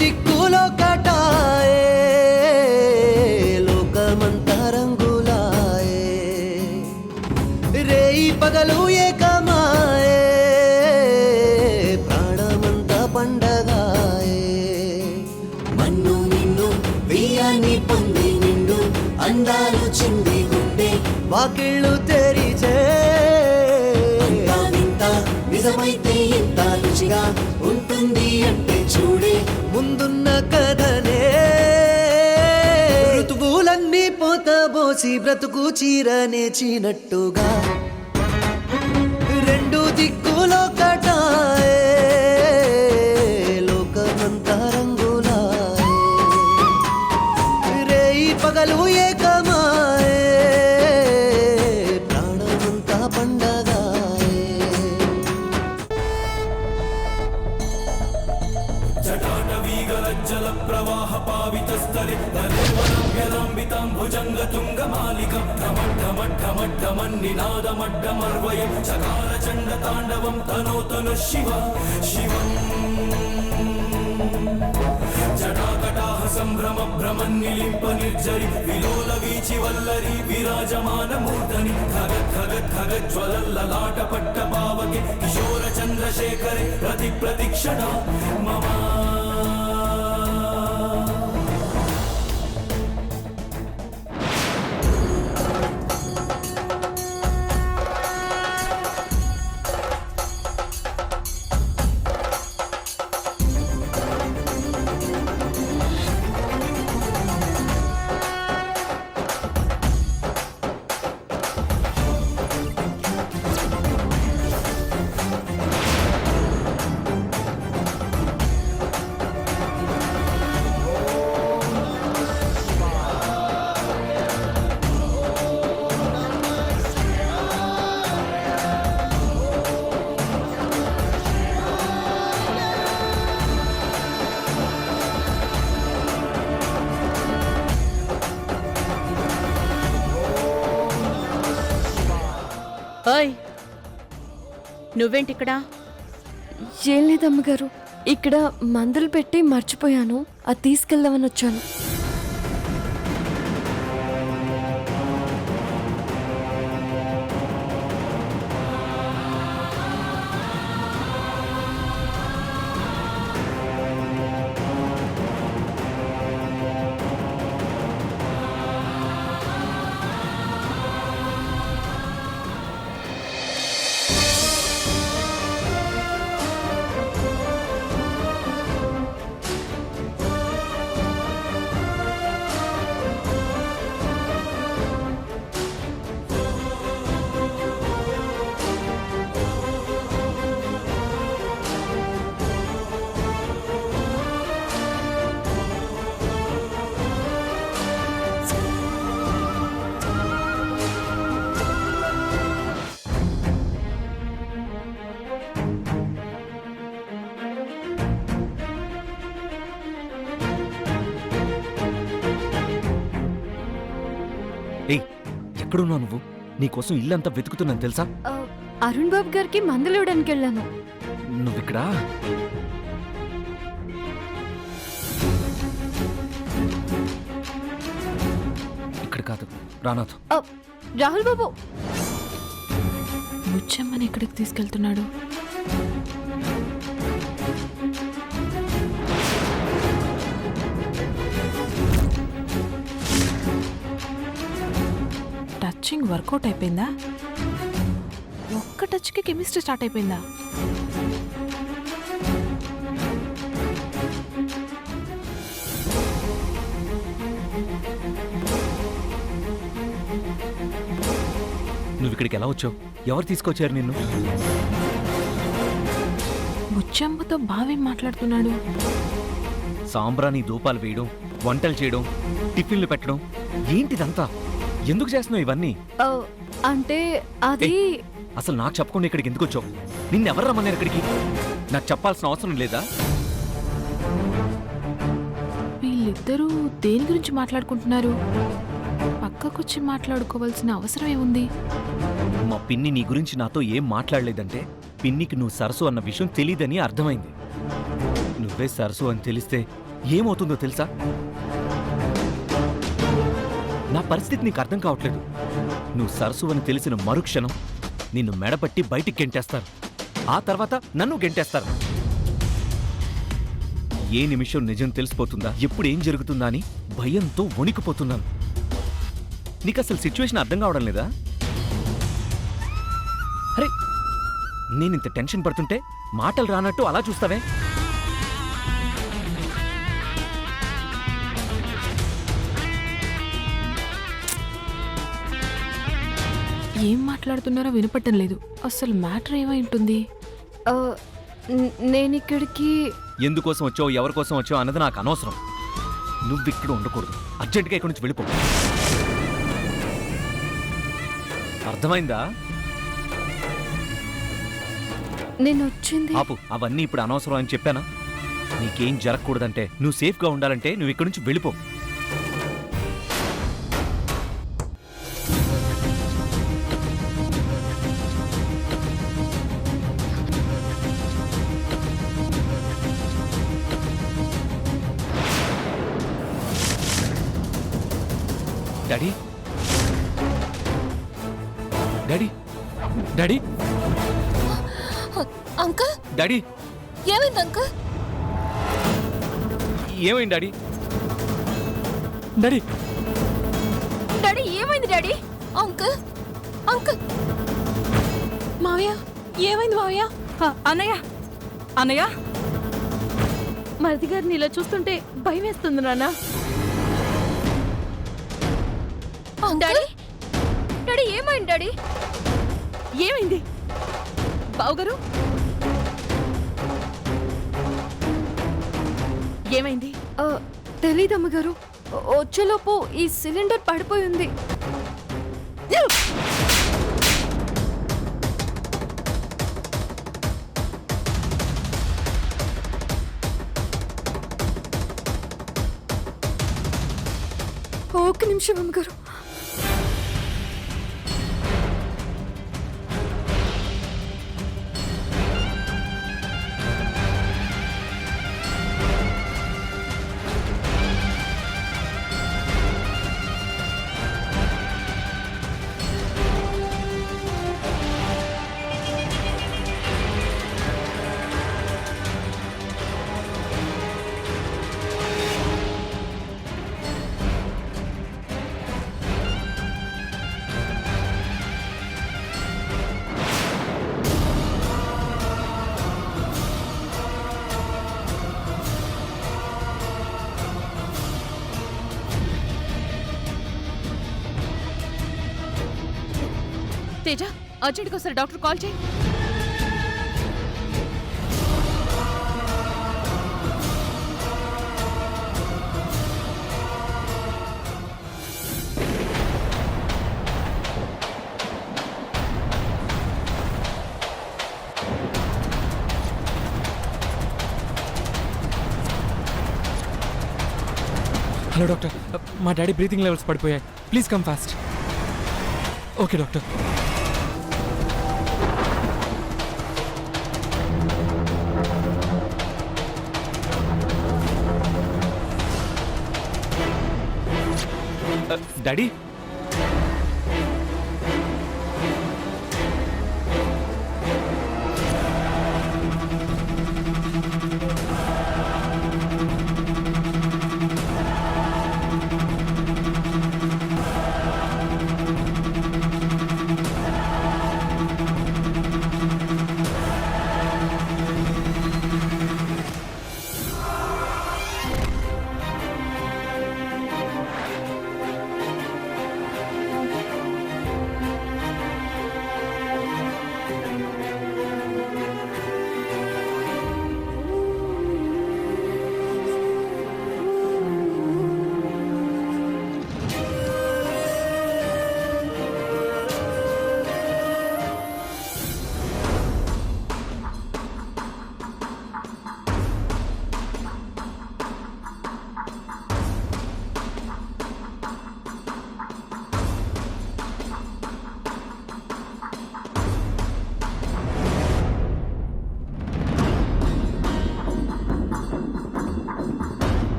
దిక్కులో కటాయే లోకమంతా రంగులాయే రేయి పగలు ఏకమాయే ప్రాణమంతా పండగాయే మన్ను నిన్ను బియ్యాన్ని పొంది నిండు అందాలు చింది గుండె వాకిళ్ళు తెరిచే నిజమైతే ఇంత రుచిగా ఉంటుంది అంటే చూడే ముందున్న కథనే ఋతువులన్నీ పోతబోసి బ్రతుకు చీరనేచినట్టుగా రెండు దిక్కులో కటాయే లోకమంతా రంగులాయే రేయి పగలు ఏకమాయే ప్రాణమంతా పండగాయే జటాటవీగలజ్జల ప్రవాహ పావితస్థలి తదేవనవ్యలంబితం భుజంగతుంగమాలికం ఢమఢమఢమఢమన్నినాదమడ్డమర్వయం చకార చండ తాండవం తనోతను శివ శివం జటాకటాహ సంభ్రమ భ్రమన్నిలింప నిర్జరి విలోల వీచి వల్లరి విరాజమాన మూర్ధని ఖగత్ ఖగత్ ఖగత్ జ్వలల్లలాట పట్ట పావకి కిశోర చంద్రశేఖరే ప్రతి ప్రతిక్షణ మమ ఓయ్ నువ్వేంటిక్కడ? ఏం లేదమ్మగారు, ఇక్కడ మందులు పెట్టి మర్చిపోయాను, అది తీసుకెళ్దామని వచ్చాను. ఏయ్, ఎక్కడున్నావు నువ్వు? నీకోసం ఇల్లంతా వెతుకుతున్నాను తెలుసా? అరుణ్ బాబు గారికి మందులు ఇవ్వడానికి వెళ్ళాను. నువ్విక్కడా? ఇక్కడ కాదు, రానాథ్. రాహుల్ బాబు, ముచ్చమ్మని ఎక్కడికి తీసుకెళ్తున్నాడు? టచింగ్ వర్కౌట్ అయిపోయిందా? ఒక్క టచ్కి కెమిస్ట్రీ స్టార్ట్ అయిపోయిందా? నువ్వు ఇక్కడికి ఎలా వచ్చావు? ఎవరు తీసుకొచ్చారు నిన్ను? ముచ్చమ్మతో బావేం మాట్లాడుతున్నాడు? సాంబ్రాణి ధూపాలు వేయడం, వంటలు చేయడం, టిఫిన్లు పెట్టడం, ఏంటిదంతా? ఎందుకు చేస్తున్నావు ఇవన్నీ? అంటే అది అసలు నాకు చెప్పకుండా ఇక్కడికి ఎందుకు వచ్చావు? నిన్నెవరు రమ్మన్నారు ఇక్కడికి? నాకు చెప్పాల్సిన అవసరం లేదా? వీళ్ళిద్దరూ దేని గురించి మాట్లాడుకుంటున్నారు? పక్కకొచ్చి మాట్లాడుకోవాల్సిన అవసరం ఏముంది? మా పిన్ని నీ గురించి నాతో ఏం మాట్లాడలేదంటే పిన్నికి నువ్వు సరసు అన్న విషయం తెలీదని అర్థమైంది. నువ్వే సరసు అని తెలిస్తే ఏమవుతుందో తెలుసా? నా పరిస్థితి నీకు అర్థం కావట్లేదు. నువ్వు సరసు అని తెలిసిన మరుక్షణం నిన్ను మెడపట్టి బయటికి గెంటేస్తారు. ఆ తర్వాత నన్ను గెంటేస్తారు. ఏ నిమిషం నిజం తెలిసిపోతుందా, ఎప్పుడు ఏం జరుగుతుందా అని భయంతో వణికిపోతున్నాను. నీకు అసలు సిచ్యువేషన్ అర్థం కావడం లేదా? అరే, నేనింత టెన్షన్ పడుతుంటే మాటలు రానట్టు అలా చూస్తావే? ఏం మాట్లాడుతున్నారో వినపట్టం లేదు. అసలు మ్యాటర్ ఏమై ఉంటుంది? ఆ, నేనిక్కడికి ఎందుకోసం వచ్చావు, ఎవరి కోసం వచ్చావు అన్నది నాకు అనవసరం. నువ్విక్కడ ఉండకూడదు. అర్జెంటుగా ఇక్కడి నుంచి వెళ్ళిపో. అర్థమైందా? నేను వచ్చింది ఆపు, అవన్నీ ఇప్పుడు అనవసరం అని చెప్పానా? నీకేం జరగకూడదంటే, నువ్వు సేఫ్గా ఉండాలంటే నువ్వు ఇక్కడి నుంచి వెళ్ళిపో. Daddy, daddy, daddy, uncle daddy, ఏమైంది అంకుల్? ఏమైంది డాడీ? డాడీ, డాడీ ఏమైంది డాడీ? అంకుల్ అంకుల్ మావయ్య, ఏమైంది మావయ్య? అన్నయ్య అన్నయ్య మరిది గారిని ఇలా చూస్తుంటే భయం వేస్తుంది నాన్న. డాడీ డాడీ ఏమైంది డాడీ? ఏమైంది బావగారు? ఏమైంది? తెలీదమ్మగారు. వచ్చేలోపు ఈ సిలిండర్ పడిపోయి ఉంది. ఒక్క నిమిషం అమ్మగారు. తేజ అర్జెంట్గా ఒకసారి డాక్టర్ కాల్ చేయి. హలో డాక్టర్, మా డాడీ బ్రీతింగ్ లెవెల్స్ పడిపోయాయి. Please come fast. Okay doctor. Daddy,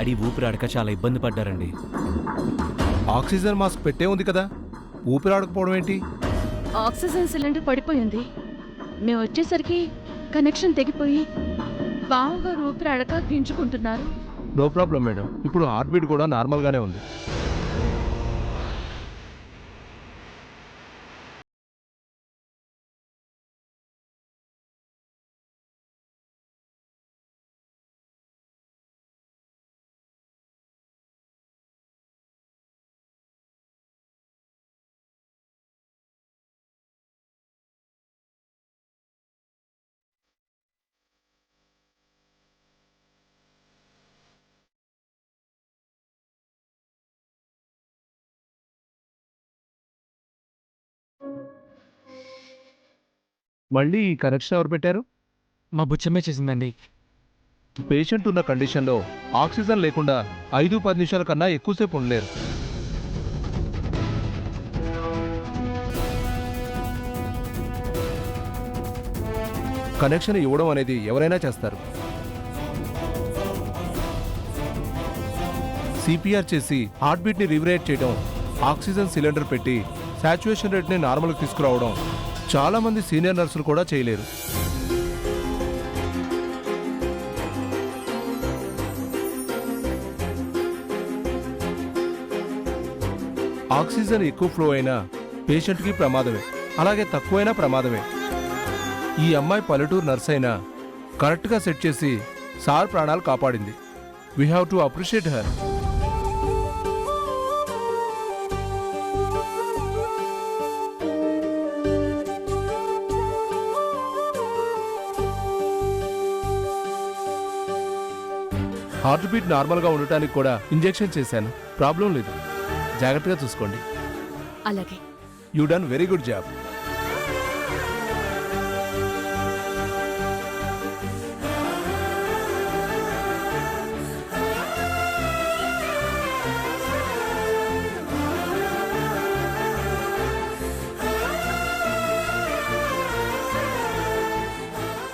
daddy ఊపిరాడక చాలా ఇబ్బంది పడ్డారండి. ఆక్సిజన్ మాస్క్ పెట్టే ఉంది కదా, ఊపిరాడకపోవడం ఏంటి? ఆక్సిజన్ సిలిండర్ పడిపోయింది. మేము వచ్చేసరికి కనెక్షన్ తెగిపోయి బావగారు ఊపిరాడక గింజుకుంటున్నారు. నో ప్రాబ్లం మేడం, ఇప్పుడు హార్ట్ బీట్ కూడా నార్మల్గానే ఉంది. మళ్ళీ ఈ కనెక్షన్ ఎవరు పెట్టారు? మా బుచ్చమ్మే చేసిందండి. పేషెంట్ ఉన్న కండిషన్లో ఆక్సిజన్ లేకుండా 5-10 నిమిషాల కన్నా ఎక్కువసేపు ఉండలేరు. కనెక్షన్ ఇవ్వడం అనేది ఎవరైనా చేస్తారు. సిపిఆర్ చేసి హార్ట్ బీట్ని రివరేట్ చేయడం, ఆక్సిజన్ సిలిండర్ పెట్టి సాచురేషన్ రేట్ని నార్మల్కి తీసుకురావడం చాలా మంది సీనియర్ నర్సులు కూడా చేయలేరు. ఆక్సిజన్ ఎక్కువ ఫ్లో అయినా పేషెంట్కి ప్రమాదమే, అలాగే తక్కువైనా ప్రమాదమే. ఈ అమ్మాయి పల్లెటూరు నర్స్ అయినా కరెక్ట్గా సెట్ చేసి సార్ ప్రాణాలు కాపాడింది. We have to appreciate her. Heart beat నార్మల్గా ఉండటానికి కూడా ఇంజెక్షన్ చేశాను, ప్రాబ్లం లేదు. జాగ్రత్తగా చూసుకోండి. అలాగే. You done very good job.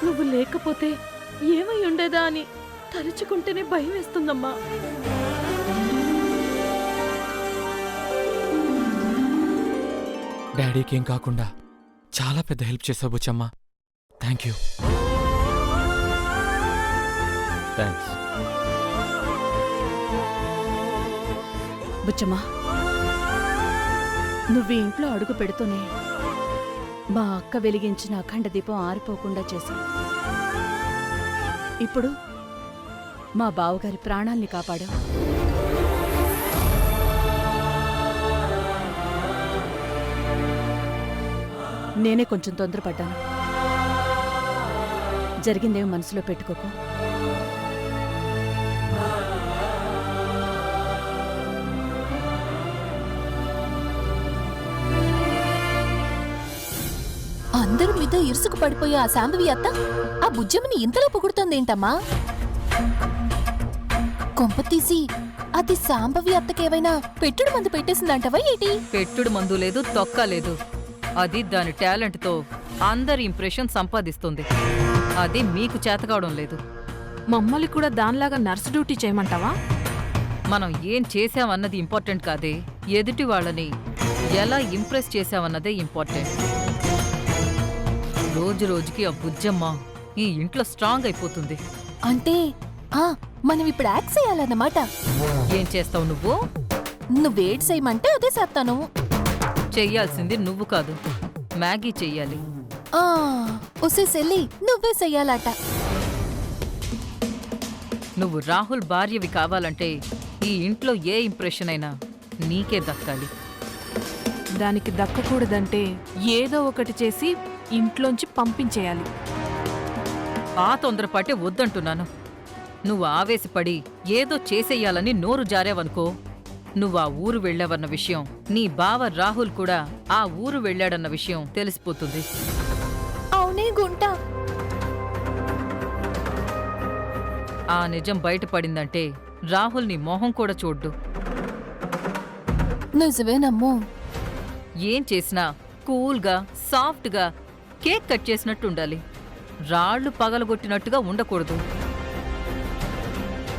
నువ్వు లేకపోతే ఏమై ఉండేదా అని తలుచుకుంటేనే భయం వేస్తుందమ్మా. డాడీకి ఏం కాకుండా చాలా పెద్ద హెల్ప్ చేసావు బుచ్చమ్మ. Thank you. థ్యాంక్స్. బుచ్చమ్మా, నువ్వు ఈ ఇంట్లో అడుగు పెడుతూనే మా అక్క వెలిగించిన అఖండ దీపం ఆరిపోకుండా చేశావు. ఇప్పుడు మా బావగారి ప్రాణాల్ని కాపాడావు. నేనే కొంచెం తొందరపడ్డాను. జరిగిందేమో మనసులో పెట్టుకోకు. అందరి మీద ఇరుసుకు పడిపోయే ఆ శాంభవి అత్త ఆ బుజ్జమ్మని ఇంతలా పొగుడుతోందేంటమ్మా? కొంప తీసి అది శాంభవి అత్తకేవైనా పెట్టుడు మందు పెట్టేసిందంటవా ఏటి? పెట్టుడు మందు లేదు, తొక్క లేదు. అది దాని టాలెంట్తో అందరి ఇంప్రెషన్ సంపాదిస్తుంది. అది మీకు చేతకావడం లేదు. మమ్మల్ని కూడా దానిలాగా నర్సు డ్యూటీ చేయమంటావా? మనం ఏం చేశామన్నది ఇంపార్టెంట్ కాదే, ఎదుటి వాళ్ళని ఎలా ఇంప్రెస్ చేశామన్నదే ఇంపార్టెంట్. రోజు రోజుకి ఆ బుజ్జమ్మ ఈ ఇంట్లో స్ట్రాంగ్ అయిపోతుంది. అంటే మనం ఇప్పుడు యాక్ట్ చేయాలన్నమాట. ఏం చేస్తావు నువ్వు? నువ్వేడ్ చేయమంటే అదే చేస్తాను. చెయ్యాల్సింది నువ్వు కాదు, మ్యాగీ చెయ్యాలి. ఒసే సెల్లి, నువ్వే చెయ్యాలట. నువ్వు రాహుల్ భార్యవి కావాలంటే ఈ ఇంట్లో ఏ ఇంప్రెషన్ అయినా నీకే దక్కాలి. దానికి దక్కకూడదంటే ఏదో ఒకటి చేసి ఇంట్లోంచి పంపించేయాలి. ఆ తొందరపాటే వద్దంటున్నాను. నువ్వు ఆవేశపడి ఏదో చేసేయాలని నోరు జారావనుకో, నువ్వు ఆ ఊరు వెళ్ళావన్న విషయం, నీ బావ రాహుల్ కూడా ఆ ఊరు వెళ్ళాడన్న విషయం తెలిసిపోతుంది. అవునే గుంట. ఆ నిజం బయటపడిందంటే రాహుల్ నీ మొహం కూడా చూడ్డు. నిజమేనమ్మో. ఏం చేసినా కూల్గా, సాఫ్ట్గా, కేక్ కట్ చేసినట్టు ఉండాలి. రాళ్లు పగలగొట్టినట్టుగా ఉండకూడదు.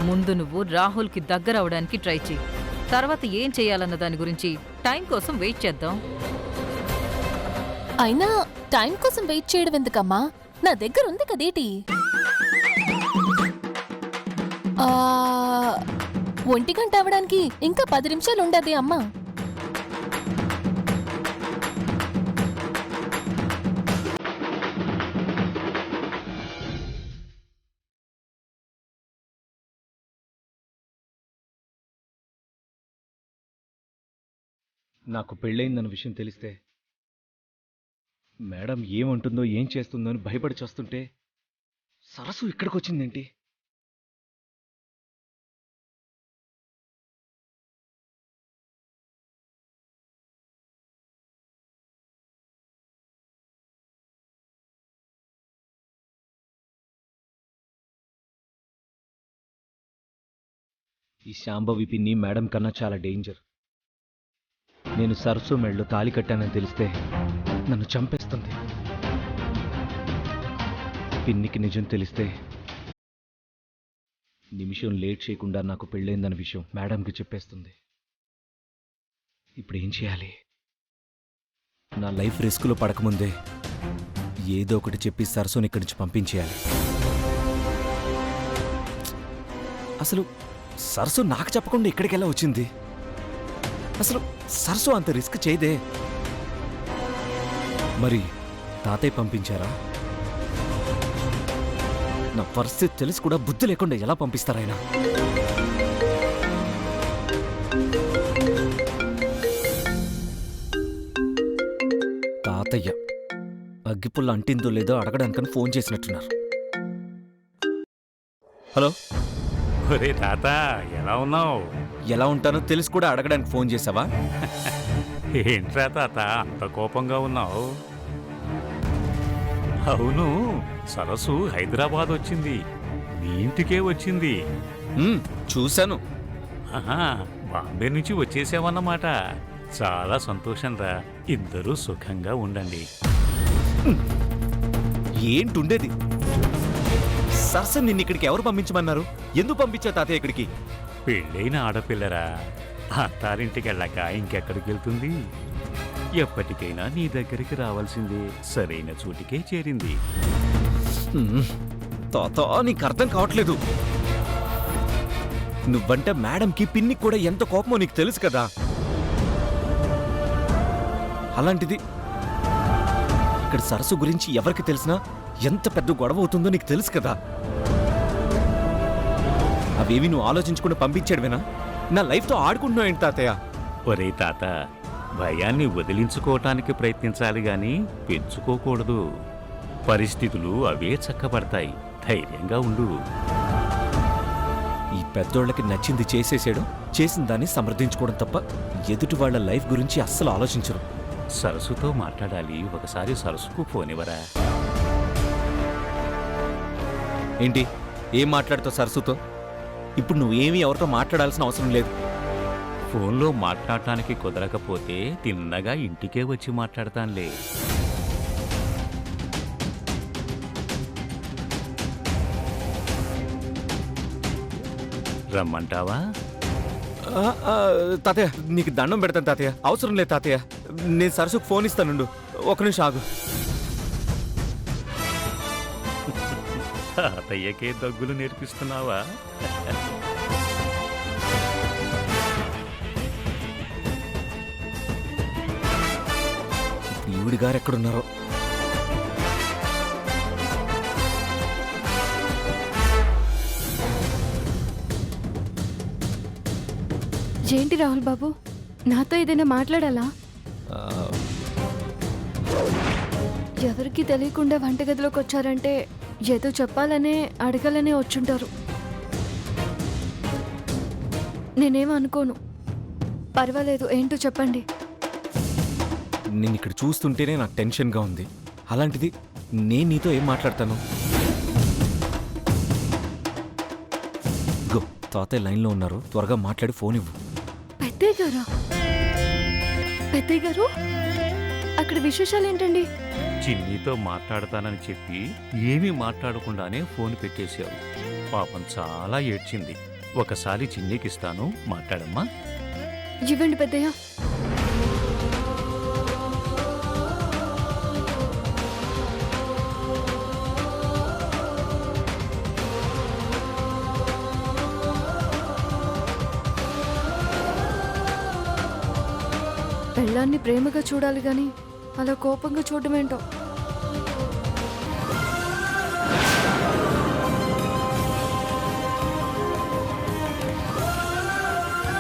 ముందు నువ్వు రాహుల్కి దగ్గర అవడానికి ట్రై చెయ్యి. తర్వాత ఏం చేయాలన్న దాని గురించి టైం కోసం వెయిట్ చేద్దాం. అయినా టైం కోసం వెయిట్ చేయడం ఎందుకమ్మా? నా దగ్గర ఉంది కదేటి. 1 గంట అవడానికి ఇంకా 10 నిమిషాలు ఉండదే అమ్మా. నాకు పెళ్ళయిందన్న విషయం తెలిస్తే మేడం ఏమంటుందో ఏం చేస్తుందో అని భయపడి చేస్తుంటే సరస్సు ఇక్కడికి వచ్చిందేంటి? ఈ శాంభవి పిన్ని మేడం కన్నా చాలా డేంజర్. నేను సరస్సు మెళ్ళలో తాళి కట్టానని తెలిస్తే నన్ను చంపేస్తుంది. పిన్నికి నిజం తెలిస్తే నిమిషం లేట్ చేయకుండా నాకు పెళ్ళైందన్న విషయం మేడంకి చెప్పేస్తుంది. ఇప్పుడు ఏం చేయాలి? నా లైఫ్ రిస్క్లో పడకముందే ఏదో ఒకటి చెప్పి సరస్సుని ఇక్కడి నుంచి పంపించేయాలి. అసలు సరస్సు నాకు చెప్పకుండా ఇక్కడికెలా వచ్చింది? అసలు సరస్సు అంత రిస్క్ చేయదే. మరి తాతయ్య పంపించారా? నా పరిస్థితి తెలిసి కూడా బుద్ధి లేకుండా ఎలా పంపిస్తారాయన? తాతయ్య అగ్గిపుల్ల అంటిందో లేదో అడగడానికని ఫోన్ చేసినట్టున్నారు. హలో. ఒరే తాత, ఎలా ఉన్నావు? ఎలా ఉంటానో తెలిసి కూడా అడగడానికి ఫోన్ చేసావా? ఏంట్రా తాత అంత కోపంగా ఉన్నావు? అవును, సరస్సు హైదరాబాద్ వచ్చింది, మీ ఇంటికే వచ్చింది. చూశాను. బాంబే నుంచి వచ్చేసావన్నమాట. చాలా సంతోషం రా. ఇద్దరూ సుఖంగా ఉండండి. ఏంటుండేది? సరస్సు నిన్ను ఇక్కడికి ఎవరు పంపించమన్నారు? ఎందుకు పంపించా తాతయ్య ఇక్కడికి? పెళ్ళైన ఆడపిల్లరా, అత్తారింటికి వెళ్ళాక ఇంకెక్కడికి వెళ్తుంది? ఎప్పటికైనా నీ దగ్గరికి రావాల్సిందే. సరైన చోటికే చేరింది. తాత, నీకు అర్థం కావట్లేదు. నువ్వంటే మేడంకి పిన్నికి కూడా ఎంత కోపమో నీకు తెలుసు కదా. అలాంటిది ఇక్కడ సరస్సు గురించి ఎవరికి తెలిసినా ఎంత పెద్ద గొడవ అవుతుందో నీకు తెలుసు కదా. అవేవి నువ్వు ఆలోచించకుండా పంపించాడువేనా? నా లైఫ్తో ఆడుకుంటున్నావు ఏంటి తాతయ్య? ఒరే తాత, భయాన్ని వదిలించుకోవటానికి ప్రయత్నించాలి గాని పెంచుకోకూడదు. పరిస్థితులు అవే చక్కబడతాయి. ధైర్యంగా ఉండు. ఈ పెద్దోళ్ళకి నచ్చింది చేసేసేయడం, చేసిన దాన్ని సమర్థించుకోవడం తప్ప ఎదుటి వాళ్ళ లైఫ్ గురించి అస్సలు ఆలోచించరు. సరస్సుతో మాట్లాడాలి. ఒకసారి సరస్సుకు ఫోన్ ఇవ్వరా? ఏంటి? ఏం మాట్లాడుతావు సరస్సుతో? ఇప్పుడు నువ్వేమీ ఎవరితో మాట్లాడాల్సిన అవసరం లేదు. ఫోన్లో మాట్లాడటానికి కుదరకపోతే తిన్నగా ఇంటికే వచ్చి మాట్లాడతానులే. రమ్మంటావా? తాతయ్య, నీకు దండం పెడతాను తాతయ్య. అవసరం లేదు తాతయ్య. నేను సరస్సుకు ఫోన్ ఇస్తానుండు. ఒక నిమిషం ఆగు. తాతయ్యకే దగ్గులు నేర్పిస్తున్నావా? ఈవిడి గారు ఎక్కడున్నారో? ఏంటి రాహుల్ బాబు, నాతో ఏదైనా మాట్లాడాలా? ఎవరికి తెలియకుండా వంటగదిలోకి వచ్చారంటే ఏదో చెప్పాలనే అడగాలనే వచ్చుంటారు. నేనేం అనుకోను. పర్వాలేదు, ఏంటో చెప్పండి. నేను ఇక్కడ చూస్తుంటేనే నాకు టెన్షన్గా ఉంది. అలాంటిది నేను నీతో ఏం మాట్లాడతాను? గో, తాతయ్య లైన్లో ఉన్నారు. త్వరగా మాట్లాడి ఫోన్ ఇవ్వు. పెద్దయ్య గారా? పెద్దయ్య గారు, అక్కడ విశేషాలు ఏంటండి? చిన్నీతో మాట్లాడతానని చెప్పి ఏమీ మాట్లాడకుండానే ఫోన్ పెట్టేశావు. పాపం చాలా ఏడ్చింది. ఒకసారి చిన్నీకిస్తాను, మాట్లాడమ్మా. ఇవ్వండి పెద్దయ్య. పెళ్ళాన్ని ప్రేమగా చూడాలి గాని అలా కోపంగా చూడమేంటో.